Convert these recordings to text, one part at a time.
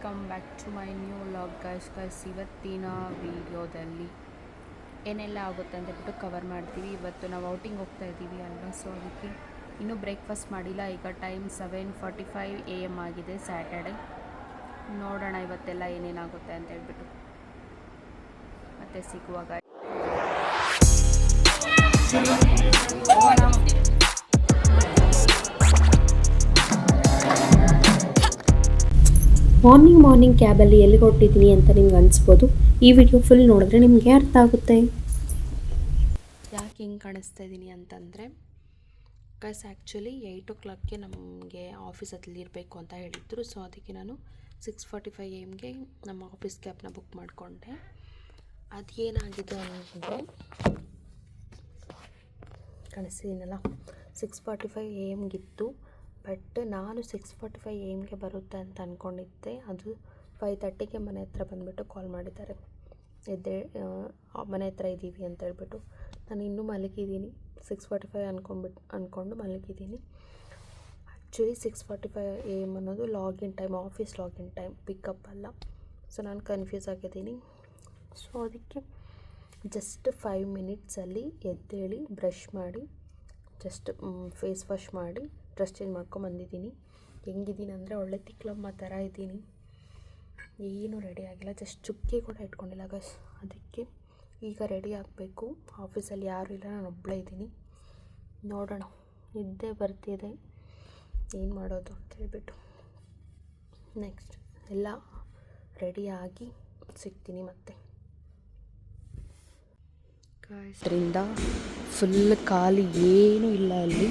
Welcome back to my new vlog guys ಇವತ್ತಿನ ವೀಡಿಯೋದಲ್ಲಿ ಏನೆಲ್ಲ ಆಗುತ್ತೆ ಅಂತ ಬಿಟ್ಟು ಕವರ್ ಮಾಡ್ತೀವಿ. ಇವತ್ತು ನಾವು ಔಟಿಂಗ್ ಹೋಗ್ತಾ ಇದ್ದೀವಿ ಅಲ್ವಾ, ಸೊ ಅದಕ್ಕೆ ಇನ್ನೂ ಬ್ರೇಕ್ಫಾಸ್ಟ್ ಮಾಡಿಲ್ಲ. ಈಗ ಟೈಮ್ 7:45 AM ಆಗಿದೆ. ಸ್ಯಾಟರ್ಡೆ ನೋಡೋಣ ಇವತ್ತೆಲ್ಲ ಏನೇನಾಗುತ್ತೆ ಅಂತ ಹೇಳ್ಬಿಟ್ಟು ಮತ್ತೆ ಸಿಗುವಾಗ. ಮಾರ್ನಿಂಗ್ ಕ್ಯಾಬಲ್ಲಿ ಎಲ್ಲಿ ಹೊರಟಿದ್ದೀನಿ ಅಂತ ನಿಮ್ಗೆ ಅನಿಸ್ಬೋದು. ಈ ವಿಡಿಯೋ ಫುಲ್ ನೋಡಿದ್ರೆ ನಿಮಗೆ ಅರ್ಥ ಆಗುತ್ತೆ. ಯಾಕೆ ಹಿಂಗೆ ಕಾಣಿಸ್ತಾ ಇದ್ದೀನಿ ಅಂತಂದರೆ ಆ್ಯಕ್ಚುಲಿ 8 o'clockಗೆ ನಮಗೆ ಆಫೀಸಲ್ಲಿ ಇರಬೇಕು ಅಂತ ಹೇಳಿದ್ರು. ಸೊ ಅದಕ್ಕೆ ನಾನು 6:45 AMಗೆ ನಮ್ಮ ಆಫೀಸ್ ಕ್ಯಾಬ್ನ ಬುಕ್ ಮಾಡಿಕೊಂಡೆ. ಅದೇನಾಗಿದೆ ಅಂದರೆ ಕಾಣಿಸ್ತಿದ್ದೀನಲ್ಲ, 6:45 AMಗಿತ್ತು. ಬಟ್ ನಾನು 6:45 AMಗೆ ಬರುತ್ತೆ ಅಂತ ಅಂದ್ಕೊಂಡಿದ್ದೆ. ಅದು 5:30ಗೆ ಮನೆ ಹತ್ರ ಬಂದುಬಿಟ್ಟು ಕಾಲ್ ಮಾಡಿದ್ದಾರೆ, ಮನೆ ಹತ್ರ ಇದ್ದೀವಿ ಅಂತ ಹೇಳ್ಬಿಟ್ಟು. ನಾನು ಇನ್ನೂ ಮಲಗಿದ್ದೀನಿ. 6:45 ಅಂದ್ಕೊಂಡು ಮಲಗಿದ್ದೀನಿ. ಆ್ಯಕ್ಚುಲಿ 6:45 AM ಅನ್ನೋದು login time, office login time, pickup ಅಲ್ಲ. ಸೊ ನಾನು ಕನ್ಫ್ಯೂಸ್ ಆಗಿದ್ದೀನಿ. ಸೊ ಅದಕ್ಕೆ ಜಸ್ಟ್ 5 ಮಿನಿಟ್ಸಲ್ಲಿ ಎದ್ದೇಳಿ ಬ್ರಷ್ ಮಾಡಿ ಜಸ್ಟ್ ಫೇಸ್ ವಾಶ್ ಮಾಡಿ ಡ್ರೆಸ್ ಚೇಂಜ್ ಮಾಡ್ಕೊಂಬಂದಿದ್ದೀನಿ. ಹೆಂಗಿದ್ದೀನಿ ಅಂದರೆ ಒಳ್ಳೆ ತಿಕ್ಲಮ್ಮ ಥರ ಇದ್ದೀನಿ. ಏನೂ ರೆಡಿ ಆಗಿಲ್ಲ, ಜಸ್ಟ್ ಚುಕ್ಕಿ ಕೂಡ ಇಟ್ಕೊಂಡಿಲ್ಲ ಗೈಸ್. ಅದಕ್ಕೆ ಈಗ ರೆಡಿ ಆಗಬೇಕು. ಆಫೀಸಲ್ಲಿ ಯಾರೂ ಇಲ್ಲ, ನಾನು ಒಬ್ಬಳೇ ಇದ್ದೀನಿ. ನೋಡೋಣ, ನಿದ್ದೆ ಬರ್ತಿದೆ, ಏನು ಮಾಡೋದು ಅಂತ ಹೇಳ್ಬಿಟ್ಟು ನೆಕ್ಸ್ಟ್ ಎಲ್ಲ ರೆಡಿಯಾಗಿ ಸಿಗ್ತೀನಿ ಮತ್ತೆ. ಅದರಿಂದ ಫುಲ್ ಖಾಲಿ, ಏನೂ ಇಲ್ಲ ಅಲ್ಲಿ.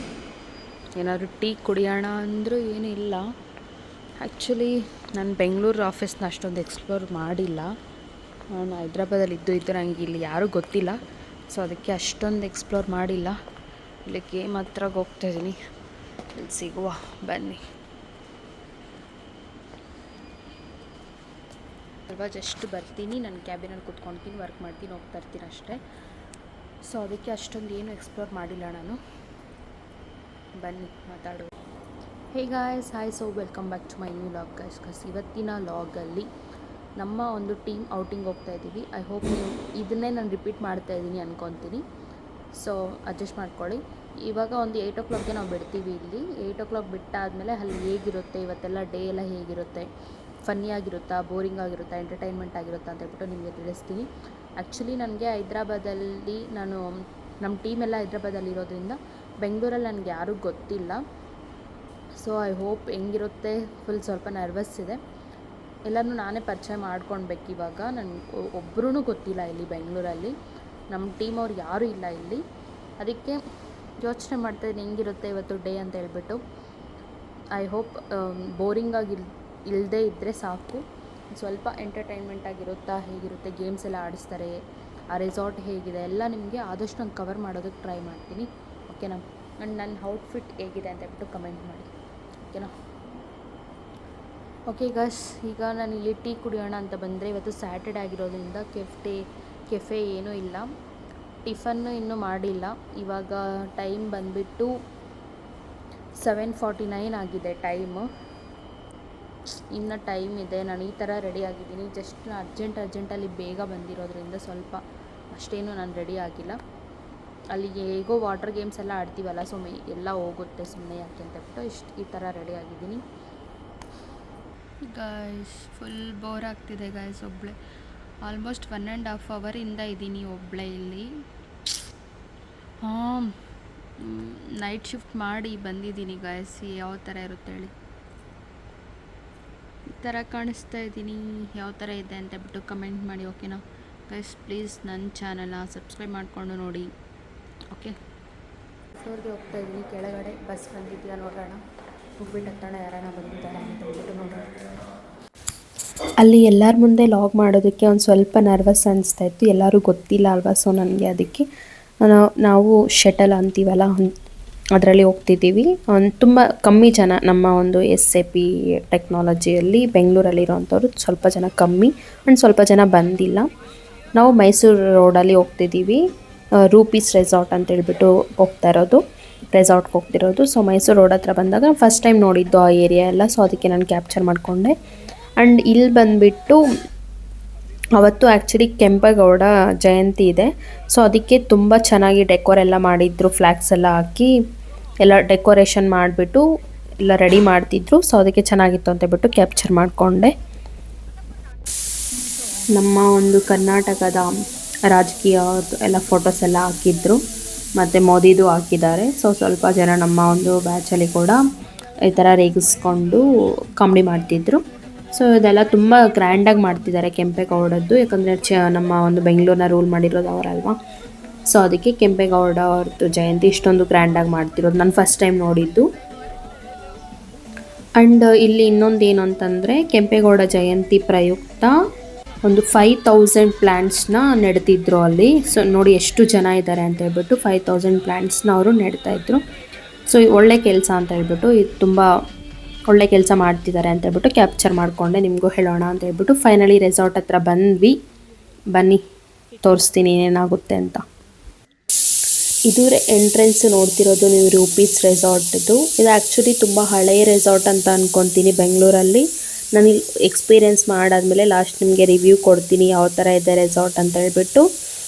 ಏನಾದರೂ ಟೀ ಕುಡಿಯೋಣ ಅಂದರೂ ಏನೂ ಇಲ್ಲ. ಆ್ಯಕ್ಚುಲಿ ನಾನು ಬೆಂಗಳೂರು ಆಫೀಸ್ನ ಅಷ್ಟೊಂದು ಎಕ್ಸ್ಪ್ಲೋರ್ ಮಾಡಿಲ್ಲ. ನಾನು ಹೈದ್ರಾಬಾದಲ್ಲಿ ಇದ್ದು ನನಗೆ ಇಲ್ಲಿ ಯಾರೂ ಗೊತ್ತಿಲ್ಲ. ಸೊ ಅದಕ್ಕೆ ಅಷ್ಟೊಂದು ಎಕ್ಸ್ಪ್ಲೋರ್ ಮಾಡಿಲ್ಲ. ಇಲ್ಲಿ ಗೇಮ್ ಹತ್ರಕ್ಕೆ ಹೋಗ್ತಾಯಿದ್ದೀನಿ. ಇಲ್ಲಿ ಸಿಗುವ, ಬನ್ನಿ ಅಲ್ವಾ. ಜಸ್ಟ್ ಬರ್ತೀನಿ, ನನ್ನ ಕ್ಯಾಬಿನಲ್ಲಿ ಕೂತ್ಕೊಳ್ತೀನಿ, ವರ್ಕ್ ಮಾಡ್ತೀನಿ, ಹೋಗ್ತಾ ಇರ್ತೀನಿ ಅಷ್ಟೇ. ಸೊ ಅದಕ್ಕೆ ಅಷ್ಟೊಂದು ಏನು ಎಕ್ಸ್ಪ್ಲೋರ್ ಮಾಡಿಲ್ಲ ನಾನು. ಬನ್ನಿ ಮಾತಾಡುವ. Hey guys, hi, so welcome back to my new vlog guys. ಇವತ್ತಿನ ವ್ಲಾಗಲ್ಲಿ ನಮ್ಮ ಒಂದು ಟೀಮ್ ಔಟಿಂಗ್ ಹೋಗ್ತಾ ಇದ್ದೀವಿ. ಐ ಹೋಪ್ ನೀವು ಇದನ್ನೇ ನಾನು ರಿಪೀಟ್ ಮಾಡ್ತಾ ಇದ್ದೀನಿ ಅಂದ್ಕೊತೀನಿ. ಸೊ ಅಡ್ಜಸ್ಟ್ ಮಾಡ್ಕೊಳ್ಳಿ. ಇವಾಗ ಒಂದು 8 o'clockಗೆ ನಾವು ಬಿಡ್ತೀವಿ ಇಲ್ಲಿ. 8 o'clock ಬಿಟ್ಟಾದಮೇಲೆ ಅಲ್ಲಿ ಹೇಗಿರುತ್ತೆ, ಇವತ್ತೆಲ್ಲ ಡೇ ಎಲ್ಲ ಹೇಗಿರುತ್ತೆ, ಫನ್ನಿ ಆಗಿರುತ್ತಾ, ಬೋರಿಂಗ್ ಆಗಿರುತ್ತಾ, ಎಂಟರ್ಟೈನ್ಮೆಂಟ್ ಆಗಿರುತ್ತಾ ಅಂತ ಹೇಳ್ಬಿಟ್ಟು ನಿಮಗೆ ತಿಳಿಸ್ತೀನಿ. ಆ್ಯಕ್ಚುಲಿ ನನಗೆ ಹೈದ್ರಾಬಾದಲ್ಲಿ ನಮ್ಮ ಟೀಮೆಲ್ಲ ಹೈದ್ರಾಬಾದಲ್ಲಿ ಇರೋದ್ರಿಂದ ಬೆಂಗಳೂರಲ್ಲಿ ನನಗೆ ಯಾರೂ ಗೊತ್ತಿಲ್ಲ. ಸೊ ಐ ಹೋಪ್ ಹೆಂಗಿರುತ್ತೆ, ಫುಲ್ ಸ್ವಲ್ಪ ನರ್ವಸ್ ಇದೆ. ಎಲ್ಲನೂ ನಾನೇ ಪರಿಚಯ ಮಾಡ್ಕೊಳ್ಬೇಕು ಇವಾಗ. ನನಗೆ ಒಬ್ಬರೂ ಗೊತ್ತಿಲ್ಲ ಇಲ್ಲಿ ಬೆಂಗಳೂರಲ್ಲಿ, ನಮ್ಮ ಟೀಮ್ ಅವ್ರು ಯಾರೂ ಇಲ್ಲ ಇಲ್ಲಿ. ಅದಕ್ಕೆ ಯೋಚನೆ ಮಾಡ್ತಾಯಿದ್ದೀನಿ ಹೆಂಗಿರುತ್ತೆ ಇವತ್ತು ಡೇ ಅಂತ ಹೇಳ್ಬಿಟ್ಟು. ಐ ಹೋಪ್ ಬೋರಿಂಗಾಗಿ ಇಲ್ಲದೇ ಇದ್ದರೆ ಸಾಕು. ಸ್ವಲ್ಪ ಎಂಟರ್ಟೈನ್ಮೆಂಟ್ ಆಗಿರುತ್ತಾ, ಹೇಗಿರುತ್ತೆ, ಗೇಮ್ಸ್ ಎಲ್ಲ ಆಡಿಸ್ತಾರೆ, ಆ ರೆಸಾರ್ಟ್ ಹೇಗಿದೆ ಎಲ್ಲ ನಿಮಗೆ ಆದಷ್ಟು ನಾನು ಕವರ್ ಮಾಡೋದಕ್ಕೆ ಟ್ರೈ ಮಾಡ್ತೀನಿ. ಓಕೆನಾ. ಆ್ಯಂಡ್ ನನ್ನ ಔಟ್ಫಿಟ್ ಹೇಗಿದೆ ಅಂತ ಹೇಳ್ಬಿಟ್ಟು ಕಮೆಂಟ್ ಮಾಡಿ, ಓಕೆನಾ. ಓಕೆ ಗಸ್, ಈಗ ನಾನು ಇಲ್ಲಿ ಟೀ ಕುಡಿಯೋಣ ಅಂತ ಬಂದರೆ ಇವತ್ತು ಸ್ಯಾಟರ್ಡೆ ಆಗಿರೋದ್ರಿಂದ ಕೆಫೆ ಏನೂ ಇಲ್ಲ. ಟಿಫನ್ನು ಇನ್ನೂ ಮಾಡಿಲ್ಲ. ಇವಾಗ ಟೈಮ್ ಬಂದುಬಿಟ್ಟು 7:49 ಆಗಿದೆ ಟೈಮು. ಇನ್ನು ಟೈಮ್ ಇದೆ. ನಾನು ಈ ಥರ ರೆಡಿ ಆಗಿದ್ದೀನಿ. ಜಸ್ಟ್ ನಾನು ಅರ್ಜೆಂಟಲ್ಲಿ ಬೇಗ ಬಂದಿರೋದ್ರಿಂದ ಸ್ವಲ್ಪ ಅಷ್ಟೇನು ನಾನು ರೆಡಿ ಆಗಿಲ್ಲ. ಅಲ್ಲಿ ಹೇಗೋ ವಾಟರ್ ಗೇಮ್ಸ್ ಎಲ್ಲ ಆಡ್ತೀವಲ್ಲ, ಸೊ ಎಲ್ಲ ಹೋಗುತ್ತೆ ಸುಮ್ಮನೆ ಯಾಕೆ ಅಂತ ಹೇಳ್ಬಿಟ್ಟು ಈ ಥರ ರೆಡಿ ಆಗಿದ್ದೀನಿ. ಗಾಯ್ಸ್ ಫುಲ್ ಬೋರ್ ಆಗ್ತಿದೆ ಗಾಯ್ಸ್. ಒಬ್ಬಳೇ ಆಲ್ಮೋಸ್ಟ್ 1.5 ಅವರಿಂದ ಇದ್ದೀನಿ ಒಬ್ಬಳೇ ಇಲ್ಲಿ. ನೈಟ್ ಶಿಫ್ಟ್ ಮಾಡಿ ಬಂದಿದ್ದೀನಿ ಗಾಯ್ಸ್. ಯಾವ ಥರ ಇರುತ್ತೆ ಹೇಳಿ. ಈ ಥರ ಕಾಣಿಸ್ತಾ ಇದ್ದೀನಿ. ಯಾವ ಥರ ಇದೆ ಅಂತ ಬಿಟ್ಟು ಕಮೆಂಟ್ ಮಾಡಿ, ಓಕೆನಾ ಗೈಸ್. ಪ್ಲೀಸ್ ನನ್ನ ಚಾನಲ್ನ ಸಬ್ಸ್ಕ್ರೈಬ್ ಮಾಡಿಕೊಂಡು ನೋಡಿ, ಓಕೆ. ಫ್ಲೋರ್ಗೆ ಹೋಗ್ತಾ ಇದ್ದೀನಿ, ಕೆಳಗಡೆ ಬಸ್ ಬಂದಿದೆಯಾ ನೋಡೋಣ. ಹೋಗ್ಬಿಟ್ಟು ಹತ್ತೋಣ, ಯಾರನ್ನ ಬಂದಿದ್ದಾರೆ ಅಂತ ಹೇಳ್ಬಿಟ್ಟು ನೋಡೋಣ. ಅಲ್ಲಿ ಎಲ್ಲರ ಮುಂದೆ ಲಾಗ್ ಮಾಡೋದಕ್ಕೆ ಒಂದು ಸ್ವಲ್ಪ ನರ್ವಸ್ ಅನಿಸ್ತಾ ಇತ್ತು. ಎಲ್ಲರೂ ಗೊತ್ತಿಲ್ಲ ಅಲ್ವಾ, ಸೊ ನನಗೆ ಅದಕ್ಕೆ ನಾವು ಶಟಲ್ ಅಂತೀವಲ್ಲ ಅದರಲ್ಲಿ ಹೋಗ್ತಿದ್ದೀವಿ. ತುಂಬ ಕಮ್ಮಿ ಜನ ನಮ್ಮ ಒಂದು SAP ಟೆಕ್ನಾಲಜಿಯಲ್ಲಿ ಬೆಂಗಳೂರಲ್ಲಿರೋವಂಥವ್ರು ಸ್ವಲ್ಪ ಜನ ಕಮ್ಮಿ, ಆ್ಯಂಡ್ ಸ್ವಲ್ಪ ಜನ ಬಂದಿಲ್ಲ. ನಾವು ಮೈಸೂರು ರೋಡಲ್ಲಿ ಹೋಗ್ತಿದ್ದೀವಿ. ರೂಪೀಸ್ ರೆಸಾರ್ಟ್ ಅಂತ ಹೇಳ್ಬಿಟ್ಟು ರೆಸಾರ್ಟ್ಗೆ ಹೋಗ್ತಿರೋದು. ಸೊ ಮೈಸೂರು ರೋಡ್ ಹತ್ರ ಬಂದಾಗ ಫಸ್ಟ್ ಟೈಮ್ ನೋಡಿದ್ದು ಆ ಏರಿಯಾ ಎಲ್ಲ. ಸೊ ಅದಕ್ಕೆ ನಾನು ಕ್ಯಾಪ್ಚರ್ ಮಾಡಿಕೊಂಡೆ. ಆ್ಯಂಡ್ ಇಲ್ಲಿ ಬಂದುಬಿಟ್ಟು ಅವತ್ತು ಆ್ಯಕ್ಚುಲಿ ಕೆಂಪೇಗೌಡ ಜಯಂತಿ ಇದೆ, ಸೊ ಅದಕ್ಕೆ ತುಂಬ ಚೆನ್ನಾಗಿ ಡೆಕೋರ್ ಎಲ್ಲ ಮಾಡಿದ್ರು, ಫ್ಲ್ಯಾಗ್ಸ್ ಎಲ್ಲ ಹಾಕಿ ಎಲ್ಲ ಡೆಕೋರೇಷನ್ ಮಾಡಿಬಿಟ್ಟು ಎಲ್ಲ ರೆಡಿ ಮಾಡ್ತಿದ್ರು. ಸೊ ಅದಕ್ಕೆ ಚೆನ್ನಾಗಿತ್ತು ಅಂತ ಹೇಳ್ಬಿಟ್ಟು ಕ್ಯಾಪ್ಚರ್ ಮಾಡಿಕೊಂಡೆ. ನಮ್ಮ ಒಂದು ಕರ್ನಾಟಕದ ರಾಜಕೀಯ ಎಲ್ಲ ಫೋಟೋಸ್ ಎಲ್ಲ ಹಾಕಿದ್ರು, ಮತ್ತು ಮೋದಿದು ಹಾಕಿದ್ದಾರೆ. ಸೊ ಸ್ವಲ್ಪ ಜನ ನಮ್ಮ ಒಂದು ಬ್ಯಾಚಲ್ಲಿ ಕೂಡ ಈ ಥರ ರೇಗಿಸ್ಕೊಂಡು ಕಾಮಿಡಿ ಮಾಡ್ತಿದ್ರು. ಸೊ ಇದೆಲ್ಲ ತುಂಬ ಗ್ರ್ಯಾಂಡಾಗಿ ಮಾಡ್ತಿದ್ದಾರೆ ಕೆಂಪೇಗೌಡದ್ದು, ಯಾಕಂದರೆ ನಮ್ಮ ಒಂದು ಬೆಂಗಳೂರನ್ನ ರೂಲ್ ಮಾಡಿರೋದು ಅವರಲ್ವಾ. ಸೊ ಅದಕ್ಕೆ ಕೆಂಪೇಗೌಡ ಅವ್ರದ್ದು ಜಯಂತಿ ಇಷ್ಟೊಂದು ಗ್ರ್ಯಾಂಡಾಗಿ ಮಾಡ್ತಿರೋದು ನಾನು ಫಸ್ಟ್ ಟೈಮ್ ನೋಡಿದ್ದು. ಆ್ಯಂಡ್ ಇಲ್ಲಿ ಇನ್ನೊಂದು ಏನು ಅಂತಂದರೆ ಕೆಂಪೇಗೌಡ ಜಯಂತಿ ಪ್ರಯುಕ್ತ ಒಂದು 5000 ಪ್ಲ್ಯಾಂಟ್ಸ್ನ ನೆಡ್ತಿದ್ರು ಅಲ್ಲಿ. ಸೊ ನೋಡಿ ಎಷ್ಟು ಜನ ಇದ್ದಾರೆ ಅಂತ ಹೇಳ್ಬಿಟ್ಟು 5000 ಪ್ಲ್ಯಾಂಟ್ಸ್ನ ಅವರು ನೆಡ್ತಾಯಿದ್ರು. ಸೊ ಒಳ್ಳೆ ಕೆಲಸ ಅಂತ ಹೇಳ್ಬಿಟ್ಟು ಇದು ತುಂಬ ಒಳ್ಳೆ ಕೆಲಸ ಮಾಡ್ತಿದ್ದಾರೆ ಅಂತ ಹೇಳ್ಬಿಟ್ಟು ಕ್ಯಾಪ್ಚರ್ ಮಾಡಿಕೊಂಡೆ, ನಿಮಗೂ ಹೇಳೋಣ ಅಂತ ಹೇಳ್ಬಿಟ್ಟು. ಫೈನಲಿ ರೆಸಾರ್ಟ್ ಹತ್ರ ಬಂದ್ವಿ, ಬನ್ನಿ ತೋರಿಸ್ತೀನಿ ಏನೇನಾಗುತ್ತೆ ಅಂತ. ಇದು ಎಂಟ್ರೆನ್ಸ್ ನೋಡ್ತಿರೋದು ನೀವು ರೂಪೀಸ್ ರೆಸಾರ್ಟ್ದು. ಇದು ಆ್ಯಕ್ಚುಲಿ ತುಂಬ ಹಳೆಯ ರೆಸಾರ್ಟ್ ಅಂತ ಅಂದ್ಕೊತೀನಿ ಬೆಂಗಳೂರಲ್ಲಿ. ನಾನು ಎಕ್ಸ್ಪೀರಿಯೆನ್ಸ್ ಮಾಡಾದಮೇಲೆ ಲಾಸ್ಟ್ ನಿಮಗೆ ರಿವ್ಯೂ ಕೊಡ್ತೀನಿ ಯಾವ ಥರ ಇದೆ ರೆಸಾರ್ಟ್ ಅಂತ ಹೇಳ್ಬಿಟ್ಟು.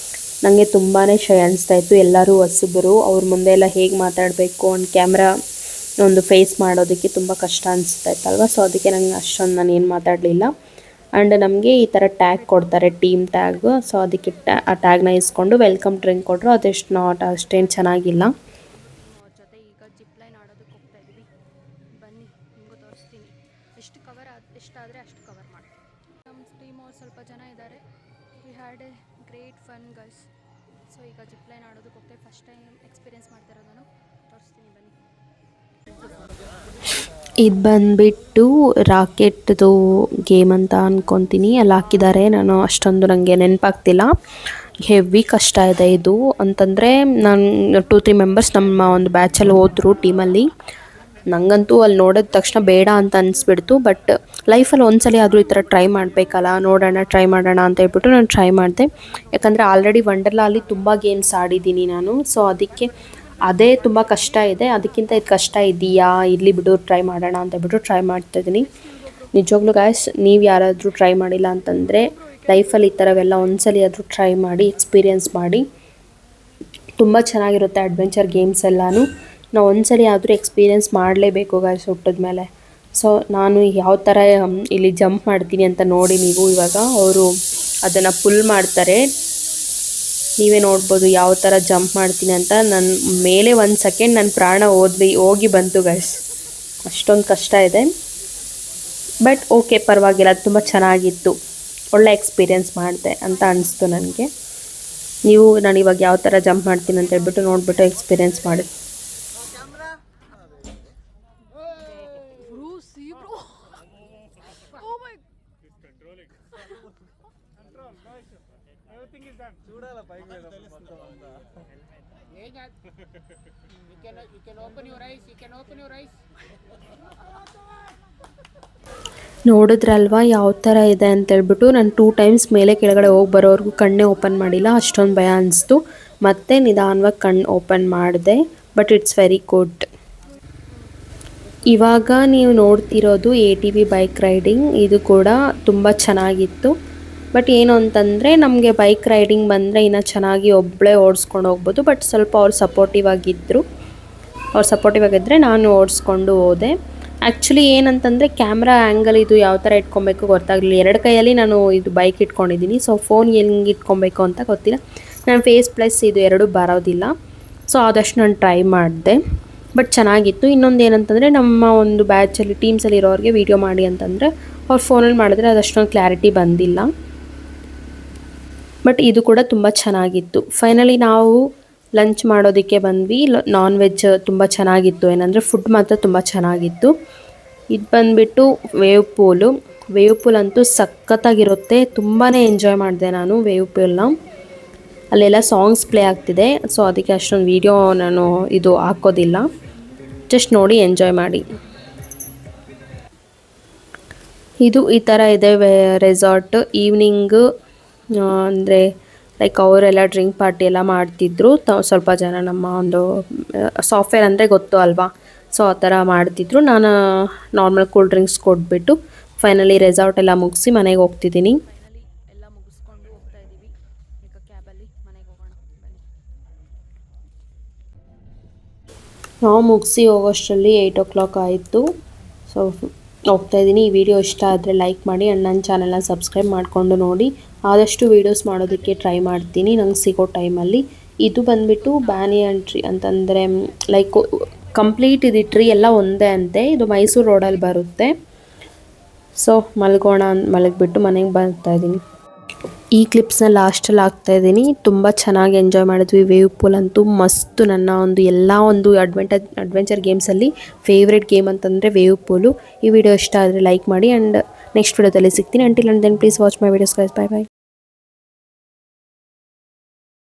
ನನಗೆ ತುಂಬಾ ಶೈ ಅನಿಸ್ತಾಯಿತ್ತು, ಎಲ್ಲರೂ ಹೊಸಬರು, ಅವ್ರ ಮುಂದೆ ಎಲ್ಲ ಹೇಗೆ ಮಾತಾಡಬೇಕು, ಒಂದು ಕ್ಯಾಮ್ರಾ ಒಂದು ಫೇಸ್ ಮಾಡೋದಕ್ಕೆ ತುಂಬ ಕಷ್ಟ ಅನಿಸ್ತಾಯಿತ್ತಲ್ವ. ಸೊ ಅದಕ್ಕೆ ನಂಗೆ ಅಷ್ಟೊಂದು ನಾನು ಏನು ಮಾತಾಡಲಿಲ್ಲ. ಆ್ಯಂಡ್ ನಮಗೆ ಈ ಥರ ಟ್ಯಾಗ್ ಕೊಡ್ತಾರೆ, ಟೀಮ್ ಟ್ಯಾಗ್. ಸೊ ಅದಕ್ಕೆ ಆ ಟ್ಯಾಗ್ನ ಇಸ್ಕೊಂಡು ವೆಲ್ಕಮ್ ಡ್ರಿಂಕ್ ಕೊಟ್ಟರು, ಅಷ್ಟೇನು ಚೆನ್ನಾಗಿಲ್ಲ. ಜೊತೆ ಈಗ ಜಿಪ್ ಲೈನ್ ಆಡೋದಕ್ಕೆ ಹೋಗ್ತಾ ಇದ್ದೀವಿ, ಬನ್ನಿ ನಿಮಗೂ ತೋರಿಸ್ತೀನಿ. ಎಷ್ಟಾದರೆ ಅಷ್ಟು ಕವರ್ ಮಾಡಿ. ನಮ್ಮ ಟೀಮ್ ಅವ್ರು ಸ್ವಲ್ಪ ಜನ ಇದ್ದಾರೆ. We had A great fun guys. So ಈಗ ಜಿಪ್ ಲೈನ್ ಆಡೋದಕ್ಕೆ ಹೋಗ್ತಾ ಫಸ್ಟ್ ಟೈಮ್ ಎಕ್ಸ್ಪೀರಿಯೆನ್ಸ್ ಮಾಡ್ತಿರೋದು ನಾನು, ತೋರಿಸ್ತೀನಿ ಬನ್ನಿ. ಇದು ಬಂದುಬಿಟ್ಟು ರಾಕೆಟ್ದು ಗೇಮ್ ಅಂತ ಅಂದ್ಕೊತೀನಿ, ಅಲ್ಲಿ ಹಾಕಿದ್ದಾರೆ. ನಾನು ಅಷ್ಟೊಂದು ನನಗೆ ನೆನಪಾಗ್ತಿಲ್ಲ. ಹೆವಿ ಕಷ್ಟ ಇದೆ ಇದು ಅಂತಂದರೆ. ನಾನು 2-3 ಮೆಂಬರ್ಸ್ ನಮ್ಮ ಒಂದು ಬ್ಯಾಚಲ್ಲಿ ಹೋದರು ಟೀಮಲ್ಲಿ. ನನಗಂತೂ ಅಲ್ಲಿ ನೋಡಿದ ತಕ್ಷಣ ಬೇಡ ಅಂತ ಅನಿಸ್ಬಿಡ್ತು. ಬಟ್ ಲೈಫಲ್ಲಿ ಒಂದ್ಸಲ ಆದರೂ ಈ ಥರ ಟ್ರೈ ಮಾಡಬೇಕಲ್ಲ, ಟ್ರೈ ಮಾಡೋಣ ಅಂತ ಹೇಳ್ಬಿಟ್ಟು ನಾನು ಟ್ರೈ ಮಾಡಿದೆ. ಯಾಕಂದರೆ ಆಲ್ರೆಡಿ ವಂಡರ್ಲಾ ತುಂಬ ಗೇಮ್ಸ್ ಆಡಿದ್ದೀನಿ ನಾನು. ಸೊ ಅದಕ್ಕೆ ಅದೇ ತುಂಬ ಕಷ್ಟ ಇದೆ, ಅದಕ್ಕಿಂತ ಇದು ಕಷ್ಟ ಇದೆಯಾ, ಇಲ್ಲಿ ಬಿಡು ಟ್ರೈ ಮಾಡೋಣ ಅಂತ ಹೇಳ್ಬಿಟ್ಟು ಟ್ರೈ ಮಾಡ್ತಾಯಿದ್ದೀನಿ. ನಿಜವಾಗ್ಲೂ ಗಾಯ್ಸ್, ನೀವು ಯಾರಾದರೂ ಟ್ರೈ ಮಾಡಿಲ್ಲ ಅಂತಂದರೆ ಲೈಫಲ್ಲಿ ಈ ಥರವೆಲ್ಲ ಒಂದ್ಸಲ ಆದರೂ ಟ್ರೈ ಮಾಡಿ, ಎಕ್ಸ್ಪೀರಿಯೆನ್ಸ್ ಮಾಡಿ. ತುಂಬ ಚೆನ್ನಾಗಿರುತ್ತೆ ಅಡ್ವೆಂಚರ್ ಗೇಮ್ಸ್ ಎಲ್ಲನೂ. ನಾವು ಒಂದ್ಸಲ ಆದರೂ ಎಕ್ಸ್ಪೀರಿಯೆನ್ಸ್ ಮಾಡಲೇಬೇಕು ಗಾಯ್ಸ್ ಹುಟ್ಟಿದ ಮೇಲೆ. ಸೊ ನಾನು ಯಾವ ಥರ ಇಲ್ಲಿ ಜಂಪ್ ಮಾಡ್ತೀನಿ ಅಂತ ನೋಡಿ ನೀವು ಇವಾಗ. ಅವರು ಅದನ್ನು ಫುಲ್ ಮಾಡ್ತಾರೆ, ನೀವೇ ನೋಡ್ಬೋದು ಯಾವ ಥರ ಜಂಪ್ ಮಾಡ್ತೀನಿ ಅಂತ. ನನ್ನ ಮೇಲೆ 1 ಸೆಕೆಂಡ್ ನನ್ನ ಪ್ರಾಣ ಹೋಗಿ ಬಂತು ಗೈಸ್, ಅಷ್ಟೊಂದು ಕಷ್ಟ ಇದೆ. ಬಟ್ ಓಕೆ, ಪರವಾಗಿಲ್ಲ, ತುಂಬ ಚೆನ್ನಾಗಿತ್ತು, ಒಳ್ಳೆ ಎಕ್ಸ್ಪೀರಿಯೆನ್ಸ್ ಮಾಡಿದೆ ಅಂತ ಅನಿಸ್ತು ನನಗೆ. ನೀವು ನಾನು ಇವಾಗ ಯಾವ ಥರ ಜಂಪ್ ಮಾಡ್ತೀನಿ ಅಂತ ಹೇಳ್ಬಿಟ್ಟು ನೋಡಿಬಿಟ್ಟು ಎಕ್ಸ್ಪೀರಿಯೆನ್ಸ್ ಮಾಡಿ. ನೋಡಿದ್ರಲ್ವಾ ಯಾವ ಥರ ಇದೆ ಅಂತೇಳ್ಬಿಟ್ಟು. ನಾನು 2 ಟೈಮ್ಸ್ ಮೇಲೆ ಕೆಳಗಡೆ ಹೋಗಿ ಬರೋವರೆಗೂ ಕಣ್ಣೇ ಓಪನ್ ಮಾಡಿಲ್ಲ, ಅಷ್ಟೊಂದು ಭಯ ಅನಿಸ್ತು. ಮತ್ತೆ ನಿಧಾನವಾಗಿ ಕಣ್ಣು ಓಪನ್ ಮಾಡಿದೆ. But it's very good. ಇವಾಗ ನೀವು ನೋಡ್ತಿರೋದು ATV ಬೈಕ್ ರೈಡಿಂಗ್. ಇದು ಕೂಡ ತುಂಬ ಚೆನ್ನಾಗಿತ್ತು. ಬಟ್ ಏನು ಅಂತಂದರೆ ನಮಗೆ ಬೈಕ್ ರೈಡಿಂಗ್ ಬಂದರೆ ಇನ್ನೂ ಚೆನ್ನಾಗಿ ಒಬ್ಬಳೇ ಓಡಿಸ್ಕೊಂಡು ಹೋಗ್ಬೋದು. ಬಟ್ ಸ್ವಲ್ಪ ಅವ್ರು ಸಪೋರ್ಟಿವ್ ಆಗಿದ್ದರೆ ನಾನು ಓಡಿಸ್ಕೊಂಡು ಹೋದೆ. ಆ್ಯಕ್ಚುಲಿ ಏನಂತಂದರೆ ಕ್ಯಾಮ್ರಾ ಆ್ಯಂಗಲ್ ಇದು ಯಾವ ಥರ ಇಟ್ಕೊಬೇಕು ಗೊತ್ತಾಗಲಿಲ್ಲ. 2 ಕೈಯಲ್ಲಿ ನಾನು ಇದು ಬೈಕ್ ಇಟ್ಕೊಂಡಿದ್ದೀನಿ. ಸೊ ಫೋನ್ ಹೆಂಗೆ ಇಟ್ಕೊಬೇಕು ಅಂತ ಗೊತ್ತಿಲ್ಲ. ನಾನು ಫೇಸ್ ಪ್ಲಸ್ ಇದು 2 ಬರೋದಿಲ್ಲ. ಸೊ ಆದಷ್ಟು ನಾನು ಟ್ರೈ ಮಾಡಿದೆ, ಬಟ್ ಚೆನ್ನಾಗಿತ್ತು. ಇನ್ನೊಂದು ಏನಂತಂದರೆ ನಮ್ಮ ಒಂದು ಬ್ಯಾಚಲ್ಲಿ ಟೀಮ್ಸಲ್ಲಿ ಇರೋರಿಗೆ ವೀಡಿಯೋ ಮಾಡಿ ಅಂತಂದರೆ ಅವ್ರ ಫೋನಲ್ಲಿ ಮಾಡಿದ್ರೆ ಅದಷ್ಟೊಂದು ಕ್ಲಾರಿಟಿ ಬಂದಿಲ್ಲ. ಬಟ್ ಇದು ಕೂಡ ತುಂಬ ಚೆನ್ನಾಗಿತ್ತು. ಫೈನಲಿ ನಾವು ಲಂಚ್ ಮಾಡೋದಕ್ಕೆ ಬಂದ್ವಿ. ನಾನ್ ವೆಜ್ ತುಂಬ ಚೆನ್ನಾಗಿತ್ತು, ಏನಂದರೆ ಫುಡ್ ಮಾತ್ರ ತುಂಬ ಚೆನ್ನಾಗಿತ್ತು. ಇದು ಬಂದುಬಿಟ್ಟು ವೇವ್ ಪೂಲ್ ಅಂತೂ ಸಖತ್ತಾಗಿರುತ್ತೆ. ತುಂಬಾ ಎಂಜಾಯ್ ಮಾಡಿದೆ ನಾನು ವೇವ್ ಪೂಲ್ನ. ಅಲ್ಲೆಲ್ಲ ಸಾಂಗ್ಸ್ ಪ್ಲೇ ಆಗ್ತಿದೆ. ಸೊ ಅದಕ್ಕೆ ಅಷ್ಟೊಂದು ವೀಡಿಯೋ ನಾನು ಇದು ಹಾಕೋದಿಲ್ಲ, ಜಸ್ಟ್ ನೋಡಿ ಎಂಜಾಯ್ ಮಾಡಿ. ಇದು ಈ ಥರ ಇದೆ ರೆಸಾರ್ಟ್. ಈವ್ನಿಂಗ್ ಅಂದರೆ ಲೈಕ್ ಅವರೆಲ್ಲ ಡ್ರಿಂಕ್ ಪಾರ್ಟಿ ಎಲ್ಲ ಮಾಡ್ತಿದ್ರು. ಸ್ವಲ್ಪ ಜನ ನಮ್ಮ ಒಂದು ಸಾಫ್ಟ್ವೇರ್ ಅಂದರೆ ಗೊತ್ತು ಅಲ್ವಾ, ಸೊ ಆ ಥರ ಮಾಡ್ತಿದ್ರು. ನಾನು ನಾರ್ಮಲ್ ಕೂಲ್ ಡ್ರಿಂಕ್ಸ್ ಕೊಟ್ಬಿಟ್ಟು ಫೈನಲಿ ರೆಸಾರ್ಟ್ ಎಲ್ಲ ಮುಗಿಸಿ ಮನೆಗೆ ಹೋಗ್ತಿದ್ದೀನಿ. ಫೈನಲಿ ಎಲ್ಲ ಮುಗಿಸ್ಕೊಂಡು ಹೋಗ್ತಾ ಇದ್ದೀವಿ ಈಗ ಕ್ಯಾಬಲ್ಲಿ ಮನೆಗೆ ಹೋಗೋಣ ಬನ್ನಿ. ನಾವು ಮುಗಿಸಿ ಹೋಗೋಷ್ಟರಲ್ಲಿ 8 o'clock ಆಯಿತು. ಸೊ ಹೋಗ್ತಾ ಇದ್ದೀನಿ. ಈ ವಿಡಿಯೋ ಇಷ್ಟ ಆದರೆ ಲೈಕ್ ಮಾಡಿ ಆ್ಯಂಡ್ ನನ್ನ ಚಾನಲ್ನ ಸಬ್ಸ್ಕ್ರೈಬ್ ಮಾಡಿಕೊಂಡು ನೋಡಿ. ಆದಷ್ಟು ವೀಡಿಯೋಸ್ ಮಾಡೋದಕ್ಕೆ ಟ್ರೈ ಮಾಡ್ತೀನಿ ನಂಗೆ ಸಿಗೋ ಟೈಮಲ್ಲಿ. ಇದು ಬಂದುಬಿಟ್ಟು ಬ್ಯಾನಿಯನ್ ಟ್ರೀ ಅಂತಂದರೆ ಲೈಕ್ ಕಂಪ್ಲೀಟ್ ಇದು ಟ್ರೀ ಎಲ್ಲ ಒಂದೇ ಅಂತೆ. ಇದು ಮೈಸೂರು ರೋಡಲ್ಲಿ ಬರುತ್ತೆ. ಸೊ ಮಲಗಿಬಿಟ್ಟು ಮನೆಗೆ ಬರ್ತಾ ಇದ್ದೀನಿ. ಈ ಕ್ಲಿಪ್ಸ್ನ ಲಾಸ್ಟಲ್ಲಿ ಹಾಕ್ತಾಯಿದ್ದೀನಿ. ತುಂಬ ಚೆನ್ನಾಗಿ ಎಂಜಾಯ್ ಮಾಡಿದ್ವಿ. ವೇವ್ ಪೂಲ್ ಅಂತೂ ಮಸ್ತು. ನನ್ನ ಒಂದು ಅಡ್ವೆಂಚರ್ ಗೇಮ್ಸಲ್ಲಿ ಫೇವ್ರೆಟ್ ಗೇಮ್ ಅಂತಂದರೆ ವೇವ್ ಪೂಲು. ಈ ವಿಡಿಯೋ ಇಷ್ಟ ಆದರೆ ಲೈಕ್ ಮಾಡಿ ಆ್ಯಂಡ್ ನೆಕ್ಸ್ಟ್ ವಿಡಿಯೋದಲ್ಲಿ ಸಿಗ್ತೀನಿ. Until and then please watch my videos guys. Bye by.